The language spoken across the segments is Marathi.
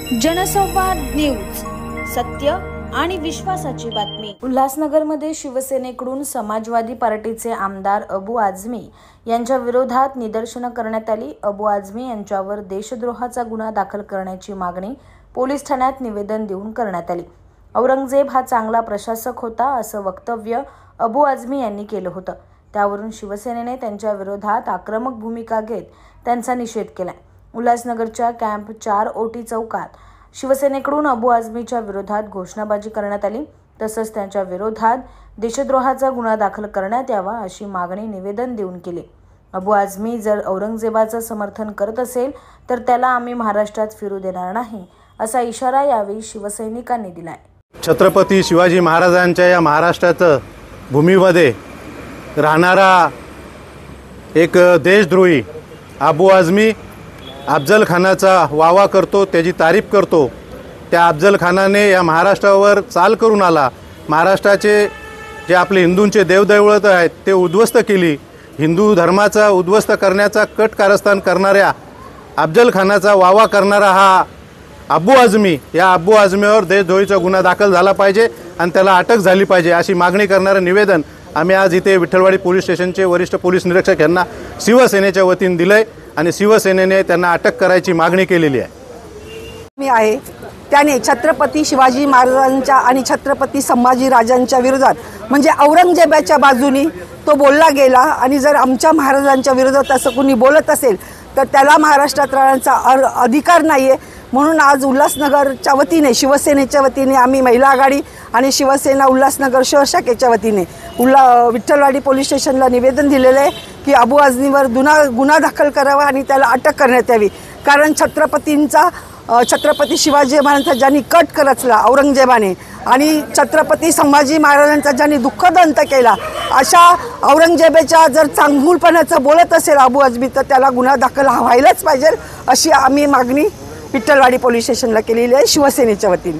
जनसंवाद न्यूज, सत्य आणि विश्वासाची बातमी। उल्हासनगरमध्ये शिवसेनेकडून समाजवादी पार्टीचे आमदार अबू आझमी यांच्या विरोधात निदर्शनं करण्यात आली। अबू आझमी यांच्यावर देशद्रोहाचा गुन्हा दाखल करण्याची मागणी पोलीस ठाण्यात निवेदन देऊन करण्यात आली। औरंगजेब हा चांगला प्रशासक होता असं वक्तव्य अबू आझमी यांनी केलं होतं। त्यावरून शिवसेनेने त्यांच्या विरोधात आक्रमक भूमिका घेत त्यांचा निषेध केलाय। उल्हासनगरच्या कॅम्प 4 ओटी चौकात शिवसेनेकडून अबू आझमीच्या विरोधात घोषणाबाजी करण्यात आली। तसंच त्यांच्या विरोधात देशद्रोहाचा गुन्हा दाखल करण्यात यावा अशी मागणी निवेदन देऊन केली। अबू आझमी जर औरंगजेबाचं समर्थन करत असेल तर त्याला आम्ही महाराष्ट्रात फिरू देणार नाही असा इशारा यावेळी शिवसैनिकांनी दिलाय। छत्रपती शिवाजी महाराजांच्या या महाराष्ट्राचं भूमीमध्ये राहणारा एक देशद्रोही अबू आझमी अफजल खानाचा वावा करतो, त्याची तारीफ करतो। त्या अफजल खानाने या महाराष्ट्रावर चाल करून आला। महाराष्ट्राचे जे आपले हिंदूंचे देवदैवत आहेत ते उद्ध्वस्त केली। हिंदू धर्माचा उद्ध्वस्त करण्याचा कट कारस्थान करणाऱ्या अफजल खानाचा वावा करणारा हा अबू आझमी, या अबू आझमीवर देशद्रोहीचा गुन्हा दाखल झाला पाहिजे आणि त्याला अटक झाली पाहिजे अशी मागणी करणारं निवेदन आम्ही आज इथे विठ्ठलवाडी पोलीस स्टेशनचे वरिष्ठ पोलीस निरीक्षक यांना शिवसेनेच्या वतीने दिलंय आणि शिवसेनेने त्यांना अटक करायची मागणी केलेली आहे। मी आहे त्याने छत्रपती शिवाजी महाराजांच्या आणि छत्रपती संभाजीराजांच्या विरोधात म्हणजे औरंगजेबाच्या बाजूनी तो बोलला गेला आणि जर आमच्या महाराजांच्या विरोधात असं कोणी बोलत असेल तर त्याला महाराष्ट्रात राहण्याचा अधिकार नाहीये। म्हणून आज उल्हासनगरच्या वतीने शिवसेनेच्या वतीने आम्ही महिला आघाडी आणि शिवसेना उल्हासनगर शहर शाखेच्या वतीने विठ्ठलवाडी पोलीस स्टेशनला निवेदन दिलेले आहे की अबू आझमीवर गुन्हा दाखल करावा आणि त्याला अटक करण्यात यावी। कारण छत्रपती शिवाजी महाराजांचा ज्यांनी कट रचला औरंगजेबाने आणि छत्रपती संभाजी महाराजांचा ज्यांनी दुःखद अंत केला, अशा औरंगजेबाच्या जर चांगुलपणाचं बोलत असेल अबू आझमी तर त्याला गुन्हा दाखल व्हायलाच पाहिजे अशी आम्ही मागणी विठ्ठलवाडी पोलीस स्टेशनला केलेली आहे शिवसेनेच्या वतीने।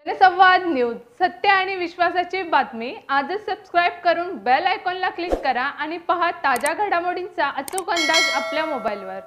जनसंवाद न्यूज, सत्य आणि विश्वासाची बातमी। आजच सबस्क्राइब करून बेल आयकॉनला क्लिक करा आणि पहा ताज्या घडामोडींचा अचूक अंदाज आपल्या मोबाईलवर।